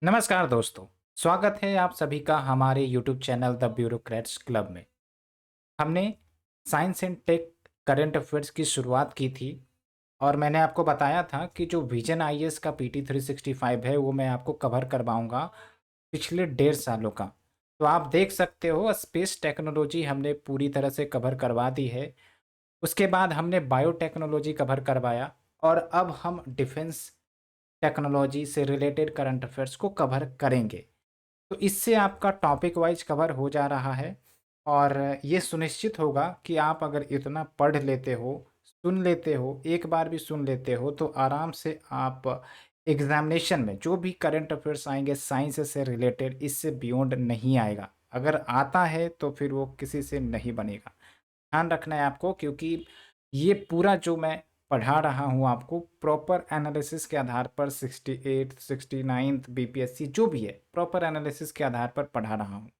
नमस्कार दोस्तों, स्वागत है आप सभी का हमारे YouTube channel the bureaucrats club में। हमने science and take current affairs की शुरुआत की थी और मैंने आपको बताया था कि जो विजन आईएएस का पीटी 365 है वो मैं आपको कवर करवाऊंगा पिछले 1.5 सालों का। तो आप देख सकते हो स्पेस टेक्नोलॉजी हमने पूरी तरह से कवर करवा दी है। उसके बाद हमने बायोटेक्नोलॉजी कवर करवाया और अब हम डिफेंस टेक्नोलॉजी से रिलेटेड करंट अफेयर्स को कवर करेंगे। तो इससे आपका टॉपिक वाइज कवर हो जा रहा है और ये सुनिश्चित होगा कि आप अगर इतना पढ़ लेते हो, सुन लेते हो, एक बार भी सुन लेते हो तो आराम से आप एग्जामिनेशन में जो भी करंट अफेयर्स आएंगे साइंस से रिलेटेड इससे बियॉन्ड नहीं आएगा। अगर आता है तो फिर वो किसी से नहीं बनेगा। ध्यान रखना है आपको, क्योंकि ये पूरा जो मैं पढ़ा रहा हूँ आपको प्रॉपर एनालिसिस के आधार पर 68 69 बीपीएससी जो भी है प्रॉपर एनालिसिस के आधार पर पढ़ा रहा हूँ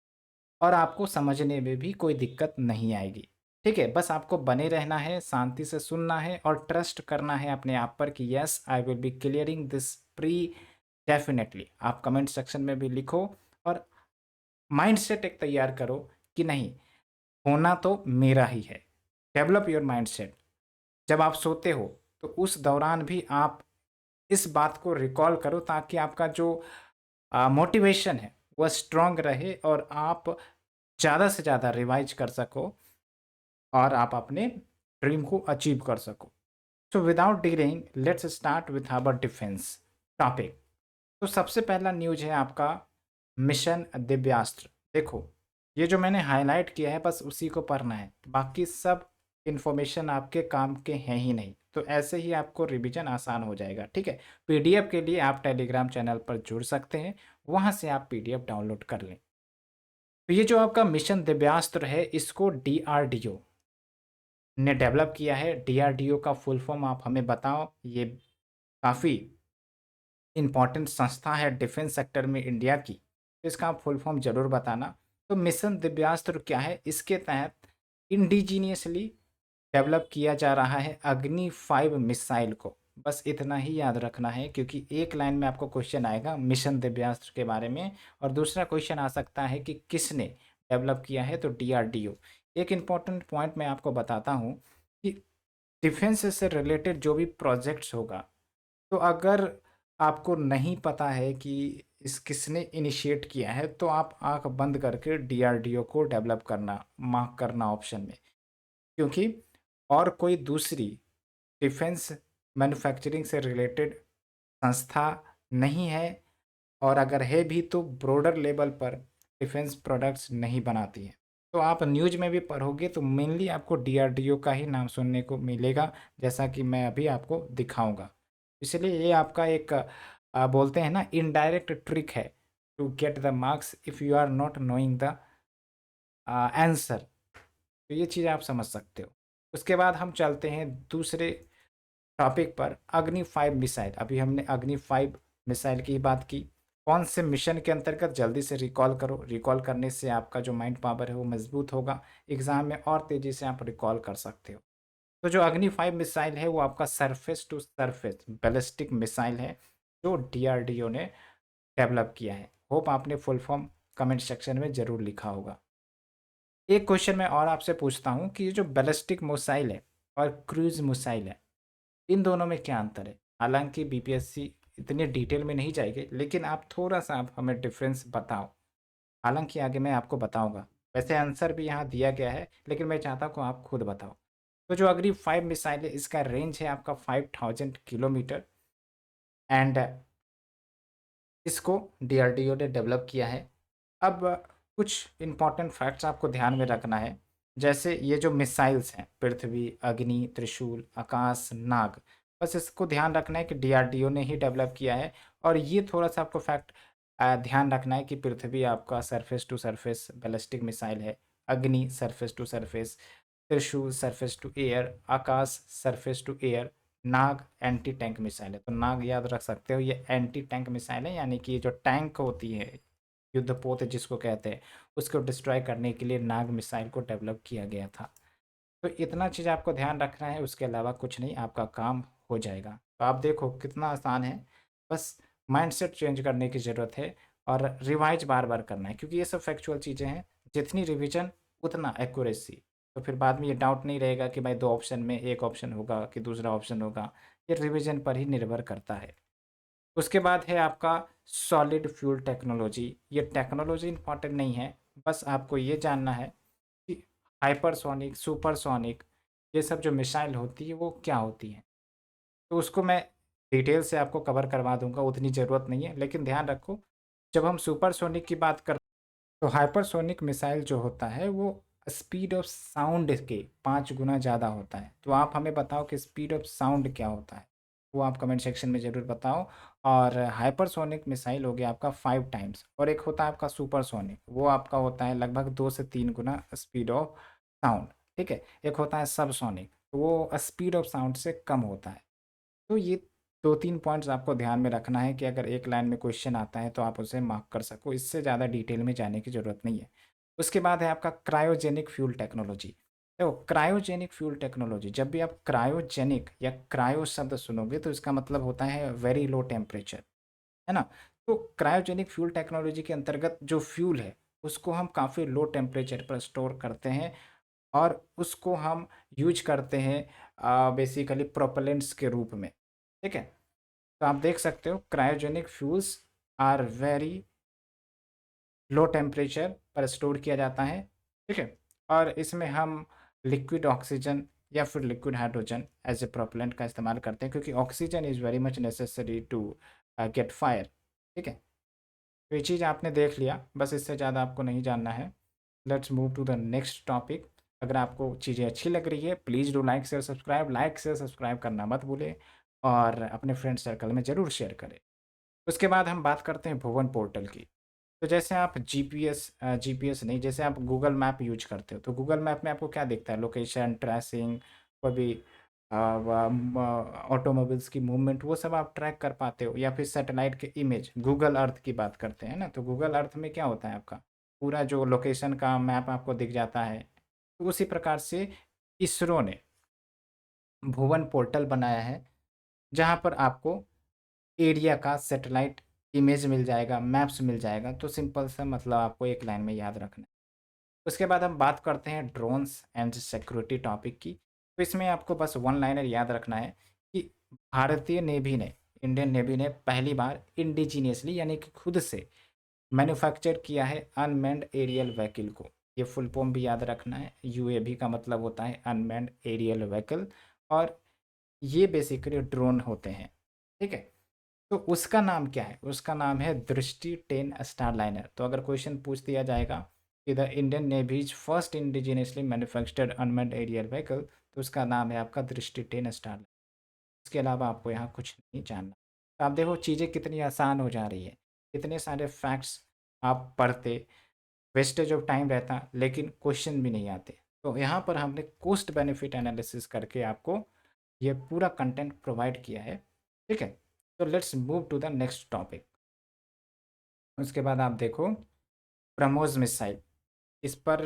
और आपको समझने में भी कोई दिक्कत नहीं आएगी। ठीक है, बस आपको बने रहना है, शांति से सुनना है और ट्रस्ट करना है अपने आप पर कि yes I will be clearing this pre definitely. आप कमेंट सेक्शन में भी लिखो और माइंड सेट एक तैयार करो कि नहीं, होना तो मेरा ही है। Develop your mind set. जब आप सोते हो तो उस दौरान भी आप इस बात को रिकॉल करो ताकि आपका जो मोटिवेशन है वह स्ट्रांग रहे और आप ज़्यादा से ज़्यादा रिवाइज कर सको और आप अपने ड्रीम को अचीव कर सको। So without delaying let's start with our defence topic. तो सबसे पहला न्यूज है आपका मिशन दिव्यास्त्र। देखो, ये जो मैंने हाईलाइट किया है बस उसी को पढ़ना है, बाकी सब इन्फॉर्मेशन आपके काम के हैं ही नहीं। तो ऐसे ही आपको रिवीजन आसान हो जाएगा। ठीक है, पीडीएफ के लिए आप टेलीग्राम चैनल पर जुड़ सकते हैं, वहाँ से आप पीडीएफ डाउनलोड कर लें। तो ये जो आपका मिशन दिव्यास्त्र है इसको डीआरडीओ ने डेवलप किया है। डीआरडीओ का फुल फॉर्म आप हमें बताओ। ये काफ़ी इम्पॉर्टेंट संस्था है डिफेंस सेक्टर में इंडिया की, तो इसका आप फुल फॉर्म जरूर बताना। तो मिशन दिव्यास्त्र क्या है? इसके तहत इंडिजीनियसली डेवलप किया जा रहा है अग्नि 5 मिसाइल को। बस इतना ही याद रखना है, क्योंकि एक लाइन में आपको क्वेश्चन आएगा मिशन दिव्यास्त्र के बारे में और दूसरा क्वेश्चन आ सकता है कि किसने डेवलप किया है, तो डीआरडीओ। एक इम्पॉर्टेंट पॉइंट मैं आपको बताता हूँ कि डिफेंस से रिलेटेड जो भी प्रोजेक्ट्स होगा, तो अगर आपको नहीं पता है कि इस किसने इनिशिएट किया है तो आप आंख बंद करके डीआरडीओ को डेवलप करना, मार्क करना ऑप्शन में, क्योंकि और कोई दूसरी डिफेंस मैन्युफैक्चरिंग से रिलेटेड संस्था नहीं है और अगर है भी तो ब्रॉडर लेवल पर डिफेंस प्रोडक्ट्स नहीं बनाती है। तो आप न्यूज़ में भी पढ़ोगे तो मेनली आपको डीआरडीओ का ही नाम सुनने को मिलेगा, जैसा कि मैं अभी आपको दिखाऊंगा। इसलिए ये आपका एक बोलते हैं ना इनडायरेक्ट ट्रिक है to get the marks if you are not knowing the answer. तो ये चीज़ आप समझ सकते हो। उसके बाद हम चलते हैं दूसरे टॉपिक पर, अग्नि 5 मिसाइल। अभी हमने अग्नि 5 मिसाइल की बात की। कौन से मिशन के अंतर्गत, जल्दी से रिकॉल करो। रिकॉल करने से आपका जो माइंड पावर है वो मजबूत होगा, एग्जाम में और तेजी से आप रिकॉल कर सकते हो। तो जो अग्नि 5 मिसाइल है वो आपका surface to surface ballistic missile है जो डीआरडीओ ने डेवलप किया है। होप आपने फुल फॉर्म कमेंट सेक्शन में जरूर लिखा होगा। एक क्वेश्चन मैं और आपसे पूछता हूँ कि ये जो बैलिस्टिक मिसाइल है और क्रूज मिसाइल है, इन दोनों में क्या अंतर है? हालांकि बीपीएससी इतने डिटेल में नहीं जाएगी, लेकिन आप थोड़ा सा आप हमें डिफरेंस बताओ। हालांकि आगे मैं आपको बताऊंगा, वैसे आंसर भी यहाँ दिया गया है, लेकिन मैं चाहता हूँ आप खुद बताओ। तो जो अग्नि 5 मिसाइल है इसका रेंज है आपका 5000 किलोमीटर एंड इसको डीआरडीओ ने डेवलप किया है। अब कुछ इंपॉर्टेंट फैक्ट्स आपको ध्यान में रखना है। जैसे ये जो मिसाइल्स हैं पृथ्वी, अग्नि, त्रिशूल, आकाश, नाग, बस इसको ध्यान रखना है कि डीआरडीओ ने ही डेवलप किया है। और ये थोड़ा सा आपको फैक्ट ध्यान रखना है कि पृथ्वी आपका surface to surface ballistic missile है, Agni surface to surface, Trishul surface to air, Akash surface to air, Nag anti tank missile है। तो नाग याद रख सकते हो, ये एंटी टैंक मिसाइल है, यानी कि ये जो टैंक होती है, युद्धपोत जिसको कहते हैं, उसको डिस्ट्रॉय करने के लिए नाग मिसाइल को डेवलप किया गया था। तो इतना चीज़ आपको ध्यान रखना है, उसके अलावा कुछ नहीं, आपका काम हो जाएगा। तो आप देखो कितना आसान है, बस माइंडसेट चेंज करने की ज़रूरत है और रिवाइज बार बार करना है, क्योंकि ये सब फैक्चुअल चीज़ें हैं। जितनी रिवीजन उतना एक्यूरेसी। तो फिर बाद में ये डाउट नहीं रहेगा कि भाई दो ऑप्शन में एक ऑप्शन होगा कि दूसरा ऑप्शन होगा। ये रिवीजन पर ही निर्भर करता है। उसके बाद है आपका सॉलिड फ्यूल टेक्नोलॉजी। ये टेक्नोलॉजी इंपॉर्टेंट नहीं है, बस आपको ये जानना है कि हाइपरसोनिक, सुपरसोनिक, ये सब जो मिसाइल होती है वो क्या होती हैं। तो उसको मैं डिटेल से आपको कवर करवा दूंगा, उतनी ज़रूरत नहीं है। लेकिन ध्यान रखो, जब हम सुपरसोनिक की बात करते तो हाइपरसोनिक मिसाइल जो होता है वो स्पीड ऑफ साउंड के 5 गुना ज़्यादा होता है। तो आप हमें बताओ कि स्पीड ऑफ साउंड क्या होता है, वो आप कमेंट सेक्शन में ज़रूर बताओ। और हाइपरसोनिक मिसाइल हो गया आपका 5 टाइम्स, और एक होता है आपका सुपरसोनिक, वो आपका होता है लगभग 2 से 3 गुना स्पीड ऑफ साउंड। ठीक है। एक होता है सबसोनिक, तो वो स्पीड ऑफ साउंड से कम होता है। तो ये 2-3 पॉइंट्स आपको ध्यान में रखना है कि अगर एक लाइन में क्वेश्चन आता है तो आप उसे मार्क कर सको। इससे ज़्यादा डिटेल में जाने की ज़रूरत नहीं है। उसके बाद है आपका क्रायोजेनिक फ्यूल टेक्नोलॉजी। देखो, क्रायोजेनिक फ्यूल टेक्नोलॉजी, जब भी आप क्रायोजेनिक या क्रायो शब्द सुनोगे तो इसका मतलब होता है वेरी लो टेम्परेचर, है ना। तो क्रायोजेनिक फ्यूल टेक्नोलॉजी के अंतर्गत जो फ्यूल है उसको हम काफ़ी लो टेम्परेचर पर स्टोर करते हैं, और उसको हम यूज करते हैं बेसिकली प्रोपेलेंट्स के रूप में। ठीक है। तो आप देख सकते हो cryogenic fuels are very low temperature पर स्टोर किया जाता है। ठीक है। और इसमें हम लिक्विड ऑक्सीजन या फिर liquid hydrogen as a propellant का इस्तेमाल करते हैं, क्योंकि oxygen is very much necessary to get fire. ठीक है। तो ये चीज़ आपने देख लिया, बस इससे ज़्यादा आपको नहीं जानना है। Let's move to the next topic. अगर आपको चीज़ें अच्छी लग रही है, please do like share subscribe. Like share subscribe करना मत भूलें, और अपने फ्रेंड सर्कल में ज़रूर शेयर करें। उसके बाद हम बात करते हैं भुवन पोर्टल की। तो जैसे आप जीपीएस नहीं, जैसे आप गूगल मैप यूज करते हो, तो गूगल मैप में आपको क्या दिखता है? लोकेशन, ट्रेसिंग, कोई भी ऑटोमोबाइल्स की मूवमेंट, वो सब आप ट्रैक कर पाते हो। या फिर सैटेलाइट के इमेज, गूगल अर्थ की बात करते हैं ना, तो गूगल अर्थ में क्या होता है, आपका पूरा जो लोकेशन का मैप आपको दिख जाता है। तो उसी प्रकार से इसरो ने भुवन पोर्टल बनाया है, जहाँ पर आपको एरिया का सैटेलाइट इमेज मिल जाएगा, मैप्स मिल जाएगा। तो सिंपल सा मतलब आपको एक लाइन में याद रखना है। उसके बाद हम बात करते हैं ड्रोन्स एंड सिक्योरिटी टॉपिक की। तो इसमें आपको बस वन लाइनर याद रखना है कि भारतीय नेवी ने, इंडियन नेवी ने पहली बार इंडिजीनियसली यानी कि खुद से मैन्युफैक्चर किया है अनमैन्ड एरियल व्हीकल को। ये फुल फॉर्म भी याद रखना है, यूएवी का मतलब होता है अनमैन्ड एरियल व्हीकल, और ये बेसिकली ड्रोन होते हैं। ठीक है। तो उसका नाम क्या है? उसका नाम है दृष्टि 10 स्टारलाइनर। तो अगर क्वेश्चन पूछ दिया जाएगा कि the Indian navy's first indigenously manufactured unmanned aerial vehicle, तो उसका नाम है आपका दृष्टि 10 स्टारलाइनर। इसके अलावा आपको यहाँ कुछ नहीं जानना। तो आप देखो चीज़ें कितनी आसान हो जा रही है। इतने सारे फैक्ट्स आप पढ़ते, वेस्टेज ऑफ टाइम रहता, लेकिन क्वेश्चन भी नहीं आते। तो यहाँ पर हमने कॉस्ट बेनिफिट एनालिसिस करके आपको ये पूरा कंटेंट प्रोवाइड किया है। ठीक है। तो let's move to the next topic. उसके बाद आप देखो ब्रह्मोस मिसाइल। इस पर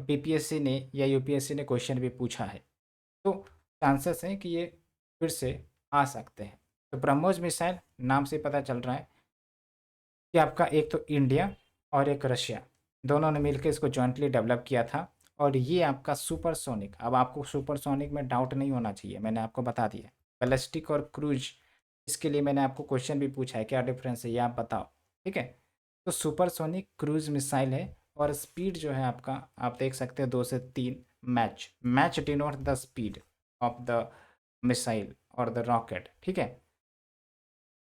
बीपीएससी ने या यूपीएससी ने क्वेश्चन भी पूछा है, तो चांसेस हैं कि ये फिर से आ सकते हैं। तो ब्रह्मोस मिसाइल नाम से पता चल रहा है कि आपका एक तो इंडिया और एक रशिया, दोनों ने मिलकर इसको जॉइंटली डेवलप किया था। और ये आपका सुपरसोनिक, अब आपको सुपरसोनिक में डाउट नहीं होना चाहिए, मैंने आपको बता दिया। बैलिस्टिक और क्रूज, इसके लिए मैंने आपको क्वेश्चन भी पूछा है, क्या डिफरेंस है ये आप बताओ। ठीक है। तो सुपरसोनिक क्रूज मिसाइल है, और स्पीड जो है आपका, आप देख सकते हैं 2 से 3 Mach. Mach denote the speed of the missile और द रॉकेट। ठीक है।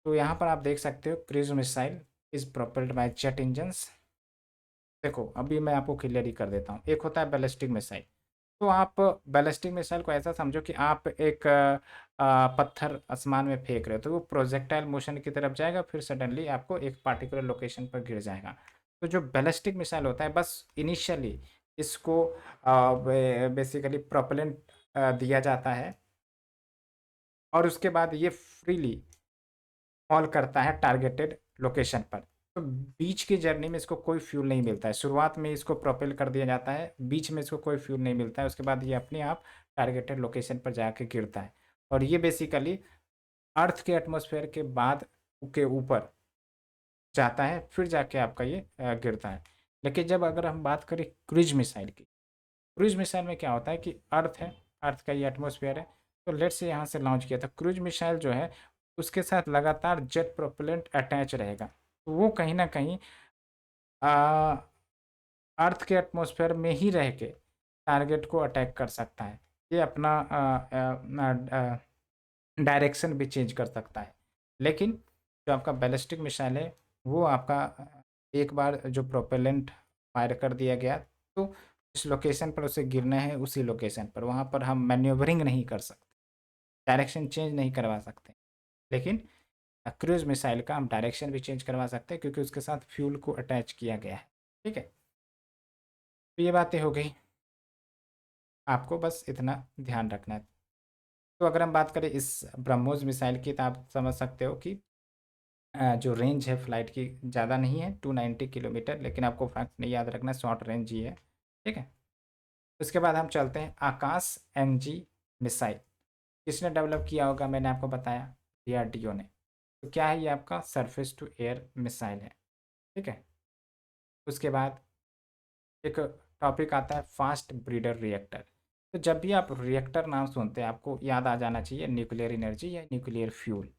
तो यहाँ पर आप देख सकते हो cruise missile is propelled by jet engines. देखो अभी मैं आपको क्लियर ही कर देता हूँ। एक होता है बैलिस्टिक मिसाइल। तो आप बैलिस्टिक मिसाइल को ऐसा समझो कि आप एक पत्थर आसमान में फेंक रहे हो, तो वो प्रोजेक्टाइल मोशन की तरफ जाएगा, फिर सडनली आपको एक पार्टिकुलर लोकेशन पर गिर जाएगा। तो जो बैलिस्टिक मिसाइल होता है, बस इनिशियली इसको बेसिकली प्रोपेलेंट दिया जाता है, और उसके बाद ये फ्रीली फॉल करता है टारगेटेड लोकेशन पर। तो बीच की जर्नी में इसको कोई फ्यूल नहीं मिलता है। शुरुआत में इसको प्रोपेल कर दिया जाता है, बीच में इसको कोई फ्यूल नहीं मिलता है, उसके बाद ये अपने आप टारगेटेड लोकेशन पर जाके गिरता है। और ये बेसिकली अर्थ के एटमॉस्फेयर के बाद के ऊपर जाता है, फिर जाके आपका ये गिरता है। लेकिन जब अगर हम बात करें क्रूज मिसाइल की, क्रूज मिसाइल में क्या होता है कि अर्थ है, अर्थ का ये एटमॉस्फेयर है, तो लेट्स से यहाँ से लॉन्च किया था क्रूज मिसाइल जो है, उसके साथ लगातार जेट प्रोपेलेंट अटैच रहेगा, तो वो कहीं ना कहीं अर्थ के एटमॉस्फेयर में ही रह के टारगेट को अटैक कर सकता है। ये अपना डायरेक्शन भी चेंज कर सकता है। लेकिन जो आपका बैलिस्टिक मिसाइल है, वो आपका एक बार जो प्रोपेलेंट फायर कर दिया गया, तो जिस लोकेशन पर उसे गिरना है उसी लोकेशन पर, वहाँ पर हम मैन्यूवरिंग नहीं कर सकते, डायरेक्शन चेंज नहीं करवा सकते। लेकिन क्रूज मिसाइल का हम डायरेक्शन भी चेंज करवा सकते हैं, क्योंकि उसके साथ फ्यूल को अटैच किया गया है। ठीक है, तो ये बातें हो गई, आपको बस इतना ध्यान रखना है। तो अगर हम बात करें इस ब्रह्मोस मिसाइल की, तो आप समझ सकते हो कि जो रेंज है फ्लाइट की ज़्यादा नहीं है, 290 किलोमीटर, लेकिन आपको फैक्ट नहीं याद रखना, शॉर्ट रेंज ही है। ठीक है, उसके बाद हम चलते हैं आकाश एनजी मिसाइल। किसने डेवलप किया होगा, मैंने आपको बताया, डीआरडीओ ने। तो क्या है, ये आपका सरफेस टू एयर मिसाइल है। ठीक है, उसके बाद एक टॉपिक आता है फास्ट ब्रीडर रिएक्टर। तो जब भी आप रिएक्टर नाम सुनते हैं, आपको याद आ जाना चाहिए न्यूक्लियर एनर्जी या न्यूक्लियर फ्यूल।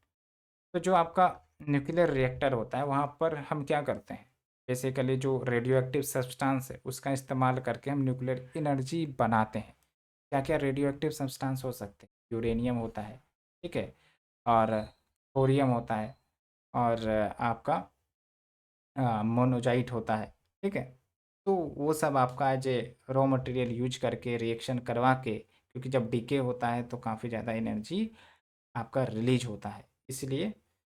तो जो आपका न्यूक्लियर रिएक्टर होता है, वहाँ पर हम क्या करते हैं, बेसिकली जो रेडियो एक्टिव सब्सटेंस है उसका इस्तेमाल करके हम न्यूक्लियर एनर्जी बनाते हैं। क्या क्या रेडियो एक्टिव सब्सटेंस हो सकते हैं, यूरेनियम होता है, ठीक है, और थोरियम होता है, और आपका मोनोजाइट होता है। ठीक है, तो वो सब आपका as a raw material use करके रिएक्शन करवा के, क्योंकि जब डीके होता है तो काफ़ी ज़्यादा एनर्जी आपका रिलीज होता है, इसलिए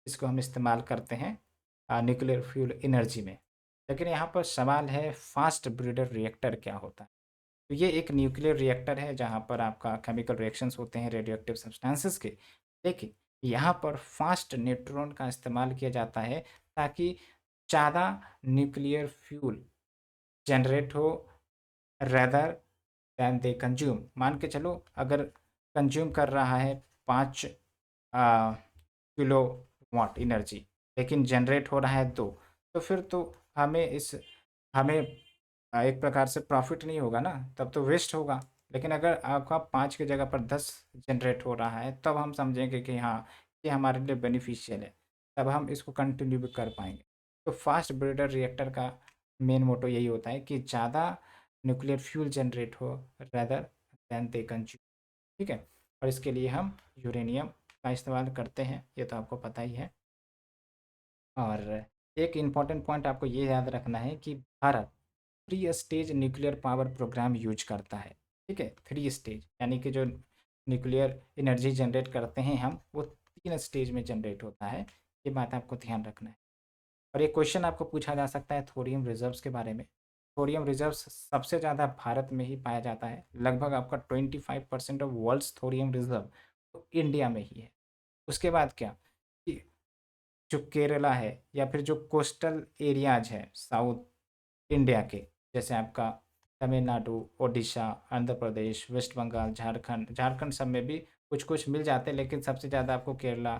इसको हम इस्तेमाल करते हैं न्यूक्लियर फ्यूल एनर्जी में। लेकिन यहाँ पर सवाल है, फास्ट ब्रीडर रिएक्टर क्या होता है। तो ये एक न्यूक्लियर रिएक्टर है जहाँ पर आपका केमिकल रिएक्शंस होते हैं रेडियो एक्टिव सब्सटेंसेस के, लेकिन यहाँ पर फास्ट न्यूट्रॉन का इस्तेमाल किया जाता है, ताकि ज़्यादा न्यूक्लियर फ्यूल जनरेट हो, रेदर दैन दे कंज्यूम। मान के चलो, अगर कंज्यूम कर रहा है 5 किलो वाट एनर्जी, लेकिन जनरेट हो रहा है 2, तो फिर तो हमें एक प्रकार से प्रॉफिट नहीं होगा ना, तब तो वेस्ट होगा। लेकिन अगर आपका 5 की जगह पर 10 जनरेट हो रहा है, तब हम समझेंगे कि हाँ, ये हमारे लिए बेनिफिशियल है, तब हम इसको कंटिन्यू भी कर पाएंगे। तो फास्ट ब्रीडर रिएक्टर का मेन मोटो यही होता है कि ज़्यादा न्यूक्लियर फ्यूल जनरेट हो, रेदर दैन दे कंज्यूम। ठीक है, और इसके लिए हम यूरेनियम का इस्तेमाल करते हैं, ये तो आपको पता ही है। और एक इम्पॉर्टेंट पॉइंट आपको ये याद रखना है कि Bharat 3 stage nuclear power program use करता है। ठीक है, 3 स्टेज, यानी कि जो न्यूक्लियर एनर्जी जनरेट करते हैं हम, वो 3 स्टेज में जनरेट होता है। ये बात आपको ध्यान रखना है। और एक क्वेश्चन आपको पूछा जा सकता है थोरियम रिजर्व्स के बारे में। थोरियम रिजर्व्स सबसे ज़्यादा भारत में ही पाया जाता है, लगभग आपका 25% ऑफ वर्ल्ड्स थोरियम रिजर्व तो इंडिया में ही है। उसके बाद क्या, कि जो केरला है या फिर जो कोस्टल एरियाज है साउथ इंडिया के, जैसे आपका तमिलनाडु, ओडिशा, आंध्र प्रदेश, वेस्ट बंगाल, झारखंड, झारखंड सब में भी कुछ कुछ मिल जाते हैं, लेकिन सबसे ज़्यादा आपको केरला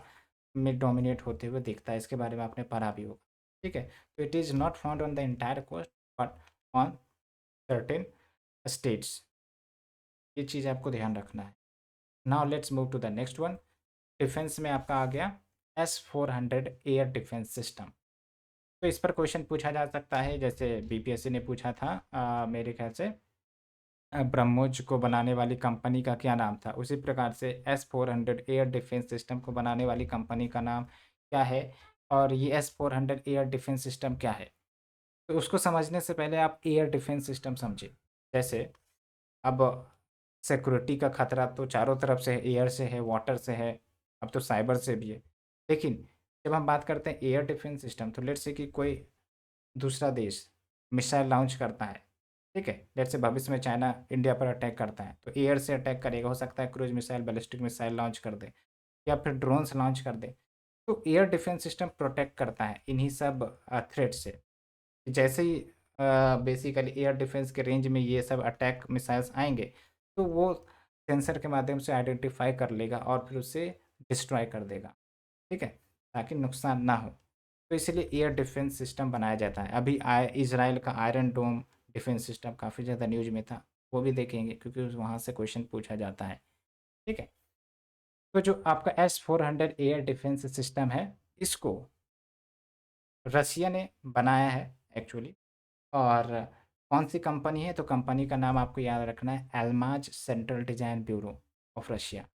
में डोमिनेट होते हुए दिखता है। इसके बारे में आपने पढ़ा भी होगा। ठीक है, तो it is not found on the entire coast, but on certain states. ये चीज़ आपको ध्यान रखना है। Now let's move to the next one. Defence में आपका आ गया S-400 एयर डिफेंस सिस्टम। तो इस पर क्वेश्चन पूछा जा सकता है, जैसे बीपीएससी ने पूछा था, मेरे ख्याल से ब्रह्मोस को बनाने वाली कंपनी का क्या नाम था, उसी प्रकार से S-400 एयर डिफेंस सिस्टम को बनाने वाली कंपनी का नाम क्या है, और ये S-400 एयर डिफेंस सिस्टम क्या है। तो उसको समझने से पहले आप एयर डिफेंस सिस्टम समझिए। जैसे अब सिक्योरिटी का खतरा तो चारों तरफ से है, एयर से है, वाटर से है, अब तो साइबर से भी है। लेकिन जब हम बात करते हैं एयर डिफेंस सिस्टम, तो लेट्स से कि कोई दूसरा देश मिसाइल लॉन्च करता है, ठीक है, लेट्स से भविष्य में चाइना इंडिया पर अटैक करता है, तो एयर से अटैक करेगा, हो सकता है cruise missile, ballistic missile launch कर दे, या फिर ड्रोन्स लॉन्च कर दे। तो एयर डिफेंस सिस्टम प्रोटेक्ट करता है इन्हीं सब थ्रेट से। जैसे ही बेसिकली एयर डिफेंस के रेंज में ये सब अटैक मिसाइल्स आएंगे, तो वो सेंसर के माध्यम से आइडेंटिफाई कर लेगा और फिर उसे डिस्ट्रॉय कर देगा। ठीक है, ताकि नुकसान ना हो। तो इसलिए एयर डिफेंस सिस्टम बनाया जाता है। अभी इज़राइल का आयरन डोम डिफेंस सिस्टम काफ़ी ज़्यादा न्यूज़ में था, वो भी देखेंगे क्योंकि वहाँ से क्वेश्चन पूछा जाता है। ठीक है? तो जो आपका S-400 एयर डिफेंस सिस्टम है, इसको रसिया ने बनाया है एक्चुअली। और कौन सी कंपनी है, तो कंपनी का नाम आपको याद रखना है, Almaz central design bureau of Russia.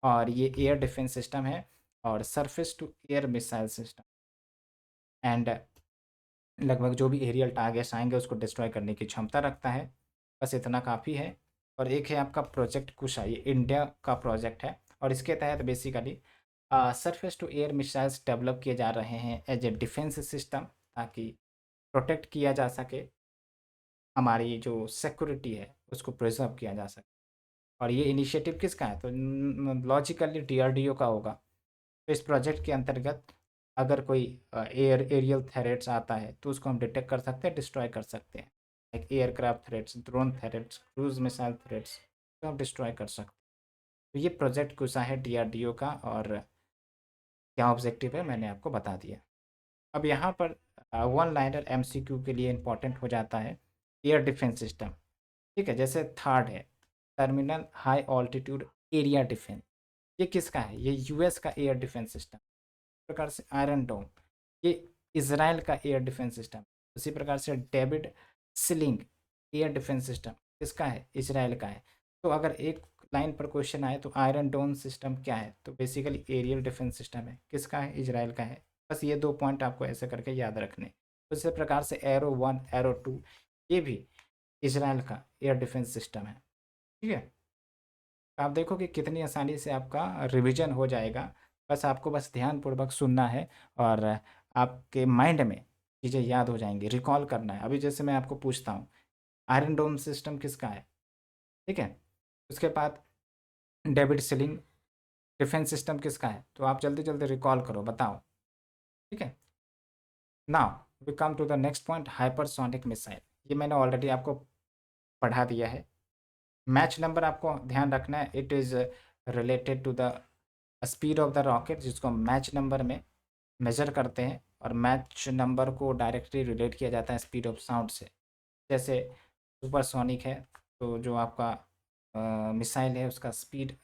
और ये एयर डिफेंस सिस्टम है और surface to air missile system and लगभग जो भी एरियल टारगेट्स आएंगे उसको डिस्ट्रॉय करने की क्षमता रखता है। बस इतना काफ़ी है। और एक है आपका प्रोजेक्ट कुशा, ये इंडिया का प्रोजेक्ट है और इसके तहत basically surface to air missiles develop किए जा रहे हैं एज ए डिफेंस सिस्टम, ताकि प्रोटेक्ट किया जा सके, हमारी जो सिक्योरिटी है उसको प्रिजर्व किया जा सके। और ये इनिशिएटिव किसका है, तो लॉजिकली डीआरडीओ का होगा। तो इस प्रोजेक्ट के अंतर्गत अगर कोई एरियल थ्रेट्स आता है तो उसको हम डिटेक्ट कर सकते हैं, डिस्ट्रॉय कर सकते हैं। Like aircraft threats, drone threats, cruise missile threats, तो हम डिस्ट्रॉय कर सकते हैं। तो ये प्रोजेक्ट कुछ है डीआरडीओ का, और क्या ऑब्जेक्टिव है मैंने आपको बता दिया। अब यहाँ पर वन लाइनर एमसीक्यू के लिए इंपॉर्टेंट हो जाता है एयर डिफेंस सिस्टम। ठीक है, जैसे थर्ड है terminal high altitude area defence. ये किसका है, ये यूएस का एयर डिफेंस सिस्टम। प्रकार से आयरन डोम, ये इज़राइल का एयर डिफेंस सिस्टम। उसी प्रकार से David sling air defence system किसका है, इज़राइल का है। तो अगर एक लाइन पर क्वेश्चन आए तो आयरन डोम सिस्टम क्या है, तो बेसिकली एरियल डिफेंस सिस्टम है, किसका है, इज़राइल का है। बस ये 2 पॉइंट आपको ऐसे करके याद रखने। तो इसी प्रकार से एरो 1 एरो 2 ये भी इज़राइल का एयर डिफेंस सिस्टम है। ठीक है, आप देखो कि कितनी आसानी से आपका रिवीजन हो जाएगा। बस ध्यानपूर्वक सुनना है और आपके माइंड में चीज़ें याद हो जाएंगी, रिकॉल करना है। अभी जैसे मैं आपको पूछता हूँ आयरन डोम सिस्टम किसका है, ठीक है, उसके बाद डेविड सिलिंग डिफेंस सिस्टम किसका है, तो आप जल्दी जल्दी रिकॉल करो, बताओ। ठीक है, now we come to the next point, hypersonic missile. ये मैंने ऑलरेडी आपको पढ़ा दिया है। मैच नंबर आपको ध्यान रखना है, it is related to the speed of the rocket, जिसको मैच नंबर में मेजर करते हैं। और मैच नंबर को डायरेक्टली रिलेट किया जाता है स्पीड ऑफ साउंड से। जैसे सुपरसोनिक है तो जो आपका मिसाइल है उसका स्पीड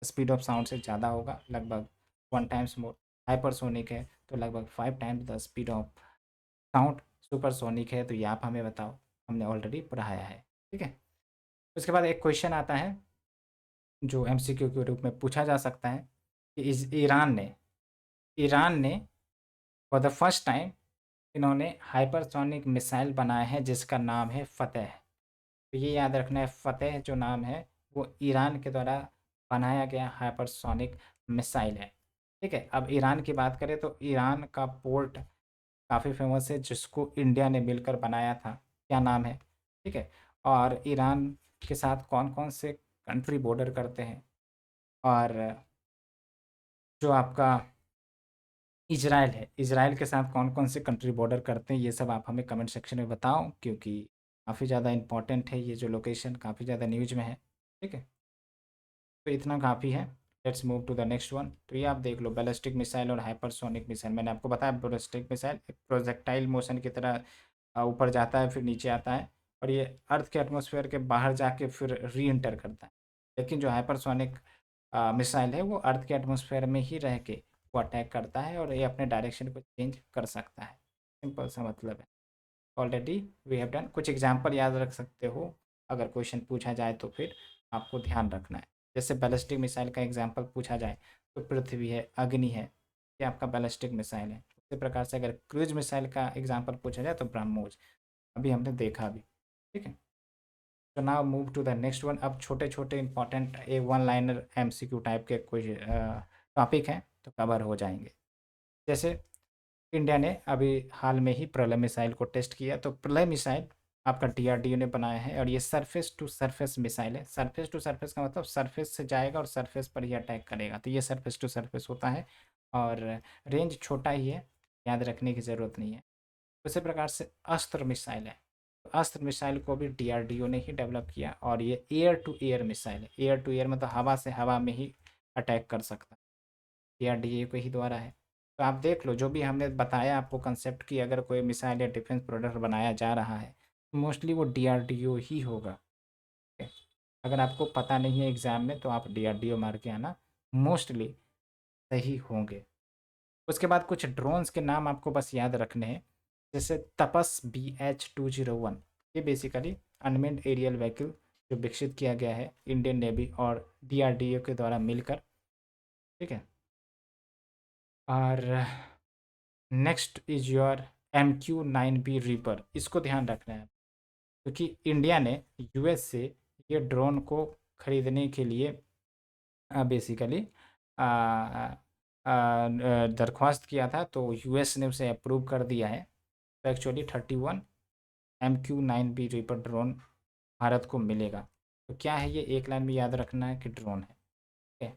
स्पीड ऑफ साउंड से ज़्यादा होगा, लगभग 1 टाइम्स मोर। हाइपरसोनिक है तो लगभग 5 times the speed of sound. Supersonic है तो ये आप हमें बताओ, हमने ऑलरेडी पढ़ाया है। ठीक है, उसके बाद एक क्वेश्चन आता है जो एमसीक्यू के रूप में पूछा जा सकता है कि ईरान ने फॉर द फर्स्ट टाइम इन्होंने हाइपरसोनिक मिसाइल बनाया है जिसका नाम है फ़तेह। तो ये याद रखना है, फ़तेह जो नाम है वो ईरान के द्वारा बनाया गया हाइपरसोनिक मिसाइल है। ठीक है, अब ईरान की बात करें तो ईरान का पोर्ट काफ़ी फेमस है जिसको इंडिया ने मिलकर बनाया था, क्या नाम है। ठीक है, और ईरान के साथ कौन कौन से कंट्री बॉर्डर करते हैं, और जो आपका इज़राइल है, इज़राइल के साथ कौन-कौन से कंट्री बॉर्डर करते हैं, ये सब आप हमें कमेंट सेक्शन में बताओ, क्योंकि काफ़ी ज़्यादा इम्पोर्टेंट है ये जो लोकेशन, काफ़ी ज़्यादा न्यूज़ में है। ठीक है? तो इतना काफ़ी है। Let's move to the next one. तो ये आप देख लो, बैलिस्टिक मिसाइल और हाइपरसोनिक मिसाइल। मैंने आपको बताया बैलिस्टिक मिसाइल एक प्रोजेक्टाइल मोशन की तरह ऊपर जाता है फिर नीचे आता है, और ये अर्थ के एटमॉस्फेयर के बाहर जाके फिर री-एंटर करता है। लेकिन जो हाइपरसोनिक मिसाइल है वो अर्थ के एटमॉस्फेयर में ही रह के वो अटैक करता है और ये अपने डायरेक्शन को चेंज कर सकता है। सिंपल सा मतलब है। Already we have done. कुछ एग्जांपल याद रख सकते हो, अगर क्वेश्चन पूछा जाए तो फिर आपको ध्यान रखना है। जैसे बैलिस्टिक मिसाइल का एग्जांपल पूछा जाए तो पृथ्वी है, अग्नि है, ये आपका बैलिस्टिक मिसाइल है। उसी प्रकार से अगर क्रूज मिसाइल का एग्जांपल पूछा जाए तो ब्रह्मोस, अभी हमने देखा अभी। ठीक है, तो now move to the next one. अब छोटे छोटे important one liner MCQ type के कोई टॉपिक हैं तो कवर हो जाएंगे। जैसे इंडिया ने अभी हाल में ही प्रलय मिसाइल को टेस्ट किया, तो प्रलय मिसाइल आपका डीआरडीओ ने बनाया है और ये सरफेस टू सरफेस मिसाइल है। सरफेस टू सरफेस का मतलब सरफेस से जाएगा और सरफेस पर ही अटैक करेगा, तो ये सरफेस टू सरफेस होता है और रेंज छोटा ही है, याद रखने की ज़रूरत नहीं है। उसी प्रकार से अस्त्र मिसाइल है, तो अस्त्र मिसाइल को भी डीआरडीओ ने ही डेवलप किया और ये एयर टू एयर मिसाइल है। एयर टू एयर मतलब हवा से हवा में ही अटैक कर सकता है, डीआरडीओ के ही द्वारा है। तो आप देख लो, जो भी हमने बताया आपको कंसेप्ट की, अगर कोई मिसाइल या डिफेंस प्रोडक्ट बनाया जा रहा है मोस्टली वो डीआरडीओ ही होगा। ठीक है? अगर आपको पता नहीं है एग्ज़ाम में तो आप डीआरडीओ मार के आना, मोस्टली सही होंगे। उसके बाद कुछ ड्रोन्स के नाम आपको बस याद रखने हैं, जैसे तपस BH-201। ये बेसिकली अनमेन्ड एरियल व्हीकल जो विकसित किया गया है इंडियन नेवी और डीआरडीओ के द्वारा मिलकर। ठीक है? और next is your MQ-9B reaper. इसको ध्यान रखना है क्योंकि इंडिया ने यूएस से ये ड्रोन को खरीदने के लिए बेसिकली दरख्वास्त किया था, तो यूएस ने उसे अप्रूव कर दिया है। तो actually 31 MQ-9B reaper drone Bharat को मिलेगा। तो क्या है ये, एक लाइन में याद रखना है कि ड्रोन है। ठीक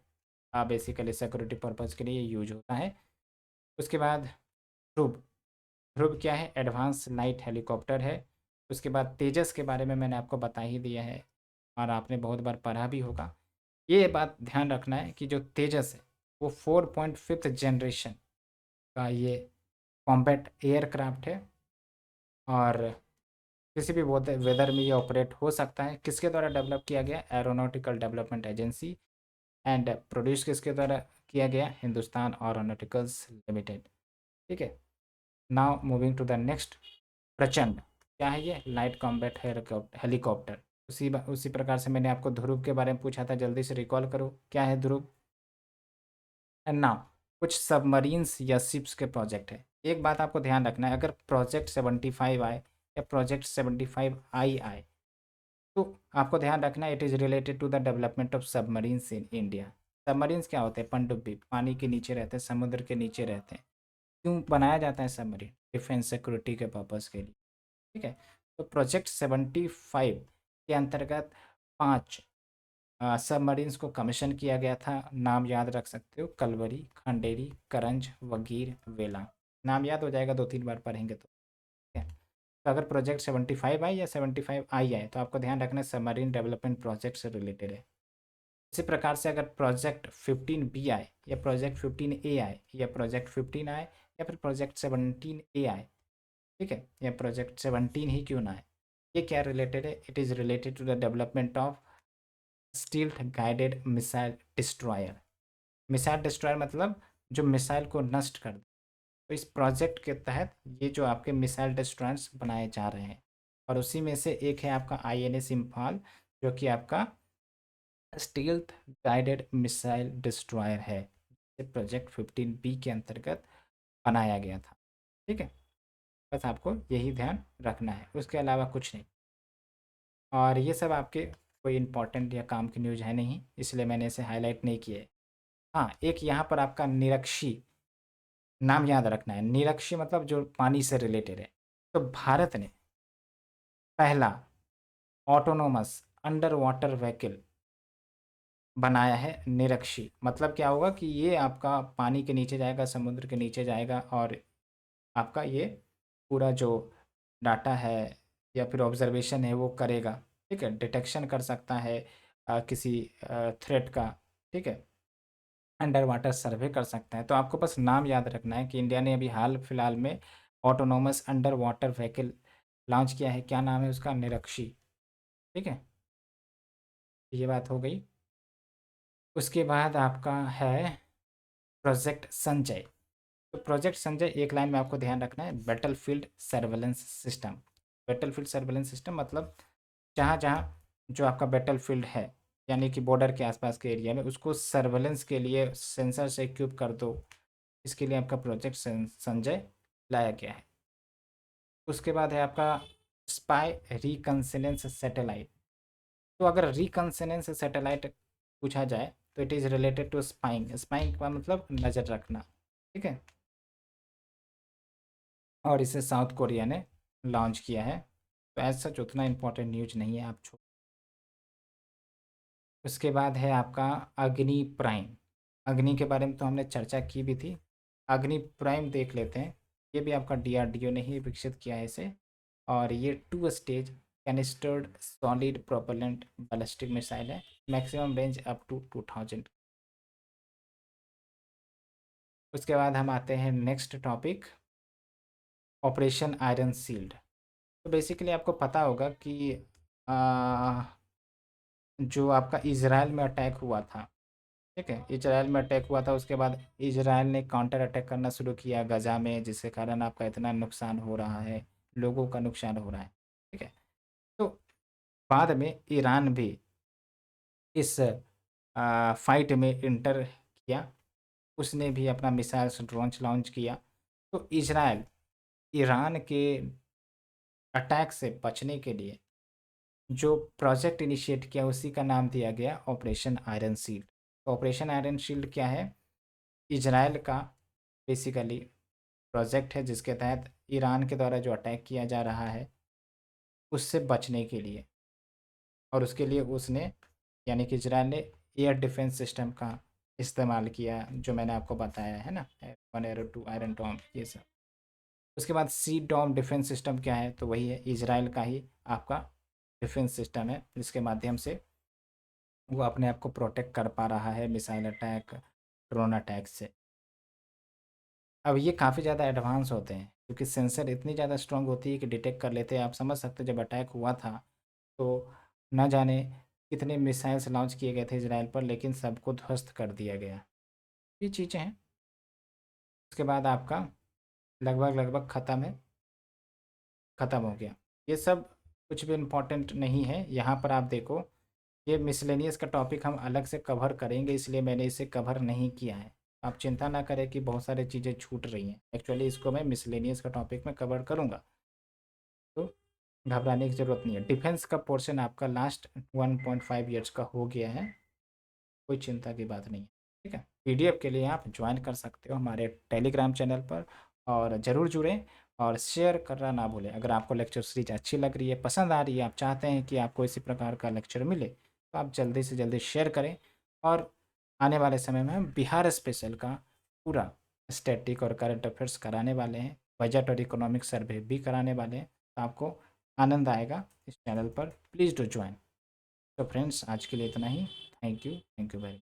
है? बेसिकली सिक्योरिटी पर्पज़ के लिए यूज होता है। उसके बाद ध्रुव। ध्रुव क्या है, एडवांस लाइट हेलीकॉप्टर है। उसके बाद तेजस के बारे में मैंने आपको बता ही दिया है और आपने बहुत बार पढ़ा भी होगा। ये बात ध्यान रखना है कि जो तेजस है वो 4.5th जनरेशन का ये कॉम्बैट एयरक्राफ्ट है और किसी भी वेदर में ये ऑपरेट हो सकता है। किसके द्वारा डेवलप किया गया, aeronautical development agency. And produce किसके द्वारा किया गया, हिंदुस्तान एरोनॉटिकल्स लिमिटेड। ठीक है? Now moving to the next, Prachand. क्या है ये, लाइट कॉम्बैट हेलीकॉप्टर। उसी प्रकार से मैंने आपको ध्रुव के बारे में पूछा था, जल्दी से रिकॉल करो क्या है ध्रुव। एंड नाउ कुछ सबमरीन्स या शिप्स के प्रोजेक्ट है। एक बात आपको ध्यान रखना है, अगर प्रोजेक्ट 75 आए या प्रोजेक्ट 75I आए तो आपको ध्यान रखना है it is related to the development of submarines in India. Submarines क्या होते हैं, पनडुब्बी, पानी के नीचे रहते हैं, समुद्र के नीचे रहते हैं। क्यों बनाया जाता है सबमरीन, डिफेंस सिक्योरिटी के पर्पज़ के लिए। ठीक है? तो प्रोजेक्ट 75 के अंतर्गत 5 सबमरीन्स को कमीशन किया गया था। नाम याद रख सकते हो, कलवरी, खंडेरी, करंज, वगीर, वेला। नाम याद हो जाएगा, 2-3 बार पढ़ेंगे तो। ठीक है? तो अगर प्रोजेक्ट 75 आए या 75I आए तो आपको ध्यान रखना सबमरीन डेवलपमेंट प्रोजेक्ट से रिलेटेड है। इसी प्रकार से अगर प्रोजेक्ट 15B आए या प्रोजेक्ट 15A आए या प्रोजेक्ट 15 आए या फिर प्रोजेक्ट 17A आए, ठीक है, या प्रोजेक्ट 17 ही क्यों ना आए, ये क्या रिलेटेड है, it is related to the development of stealth guided missile destroyer. Missile destroyer मतलब जो मिसाइल को नष्ट कर दे। तो इस प्रोजेक्ट के तहत ये जो आपके मिसाइल डिस्ट्रॉयर्स बनाए जा रहे हैं और उसी में से एक है आपका INS इम्फाल, जो कि आपका स्टील्थ गाइडेड मिसाइल डिस्ट्रॉयर है। ये प्रोजेक्ट 15B के अंतर्गत बनाया गया था। ठीक है? बस आपको यही ध्यान रखना है, उसके अलावा कुछ नहीं। और ये सब आपके कोई इम्पोर्टेंट या काम की न्यूज़ है नहीं, इसलिए मैंने इसे हाईलाइट नहीं किए। हाँ, एक यहाँ पर आपका निरक्षी नाम याद रखना है। निरक्षी मतलब जो पानी से रिलेटेड है। तो भारत ने पहला ऑटोनोमस अंडर वाटर व्हीकल बनाया है, निरक्षी। मतलब क्या होगा कि ये आपका पानी के नीचे जाएगा, समुद्र के नीचे जाएगा और आपका ये पूरा जो डाटा है या फिर ऑब्जर्वेशन है वो करेगा। ठीक है? डिटेक्शन कर सकता है किसी थ्रेट का। ठीक है? अंडर वाटर सर्वे कर सकता है। तो आपको बस नाम याद रखना है कि इंडिया ने अभी हाल फिलहाल में autonomous under water vehicle launch किया है। क्या नाम है उसका, निरक्षी। ठीक है? ये बात हो गई। उसके बाद आपका है प्रोजेक्ट संजय। तो प्रोजेक्ट संजय एक लाइन में आपको ध्यान रखना है, battlefield surveillance system. Battlefield surveillance system मतलब जहाँ जहाँ जो आपका बैटलफील्ड है यानी कि बॉर्डर के आसपास के एरिया में, उसको सर्वेलेंस के लिए सेंसर से इक्विप कर दो। इसके लिए आपका प्रोजेक्ट संजय लाया गया है। उसके बाद है आपका स्पाई रिकन्सिलेंस सैटेलाइट। तो अगर रिकन्सिलेंस सैटेलाइट पूछा जाए तो it is related to spying. Spying का मतलब नज़र रखना। ठीक है? और इसे साउथ कोरिया ने लॉन्च किया है। तो ऐसा सच उतना इम्पोर्टेंट न्यूज नहीं है, आप छोड़। उसके बाद है आपका अग्नि प्राइम। अग्नि के बारे में तो हमने चर्चा की भी थी। अग्नि प्राइम देख लेते हैं। ये भी आपका DRDO ने ही विकसित किया है इसे। और ये 2 stage canistered solid propellant ballistic missile है। Maximum range up to 2000। उसके बाद हम आते हैं next topic, operation iron shield. तो बेसिकली आपको पता होगा कि आ, जो आपका इजराइल में अटैक हुआ था, ठीक है, इजराइल में अटैक हुआ था, उसके बाद इजराइल ने काउंटर अटैक करना शुरू किया गजा में, जिसके कारण आपका इतना नुकसान हो रहा है, लोगों का नुकसान हो रहा है, ठीक है। तो बाद में ईरान भी इस फाइट में इंटर किया, उसने भी अपना मिसाइल्स ड्रोन लॉन्च किया। तो इजराइल ईरान के अटैक से बचने के लिए जो प्रोजेक्ट इनिशिएट किया उसी का नाम दिया गया ऑपरेशन आयरन शील्ड। तो ऑपरेशन आयरन शील्ड क्या है? इजराइल का बेसिकली प्रोजेक्ट है जिसके तहत ईरान के द्वारा जो अटैक किया जा रहा है उससे बचने के लिए, और उसके लिए उसने, यानी कि इजराइल ने एयर डिफेंस सिस्टम का इस्तेमाल किया, जो मैंने आपको बताया है ना, वन एरो टू आयरन डोम, ये सब। उसके बाद सी डोम डिफेंस सिस्टम क्या है? तो वही है, इजराइल का ही आपका डिफेंस सिस्टम है, जिसके माध्यम से वो अपने आप को प्रोटेक्ट कर पा रहा है मिसाइल अटैक, ड्रोन अटैक से। अब ये काफ़ी ज़्यादा एडवांस होते हैं क्योंकि सेंसर इतनी ज़्यादा स्ट्रांग होती है कि डिटेक्ट कर लेते हैं। आप समझ सकते हैं जब अटैक हुआ था तो ना जाने कितने मिसाइल्स लॉन्च किए गए थे इसराइल पर, लेकिन सबको ध्वस्त कर दिया गया। ये चीज़ें हैं। उसके बाद आपका लगभग लगभग ख़त्म है, ख़त्म हो गया। ये सब कुछ भी इम्पोर्टेंट नहीं है। यहाँ पर आप देखो, ये मिसलेनियस का टॉपिक हम अलग से कवर करेंगे, इसलिए मैंने इसे कवर नहीं किया है। आप चिंता ना करें कि बहुत सारी चीज़ें छूट रही हैं, एक्चुअली इसको मैं मिसलेनियस का टॉपिक में कवर करूँगा, तो घबराने की ज़रूरत नहीं है। डिफेंस का पोर्शन आपका लास्ट 1.5 ईयर्स का हो गया है, कोई चिंता की बात नहीं है, ठीक है। पीडीएफ के लिए आप ज्वाइन कर सकते हो हमारे टेलीग्राम चैनल पर, और ज़रूर जुड़ें और शेयर करना ना भूलें। अगर आपको लेक्चर सीरीज अच्छी लग रही है, पसंद आ रही है, आप चाहते हैं कि आपको इसी प्रकार का लेक्चर मिले, तो आप जल्दी से जल्दी शेयर करें। और आने वाले समय में हम बिहार स्पेशल का पूरा स्टैटिक और करंट अफेयर्स कराने वाले हैं, बजट और इकोनॉमिक सर्वे भी कराने वाले हैं, तो आपको आनंद आएगा इस चैनल पर। Please do join. तो फ्रेंड्स, आज के लिए इतना ही। Thank you very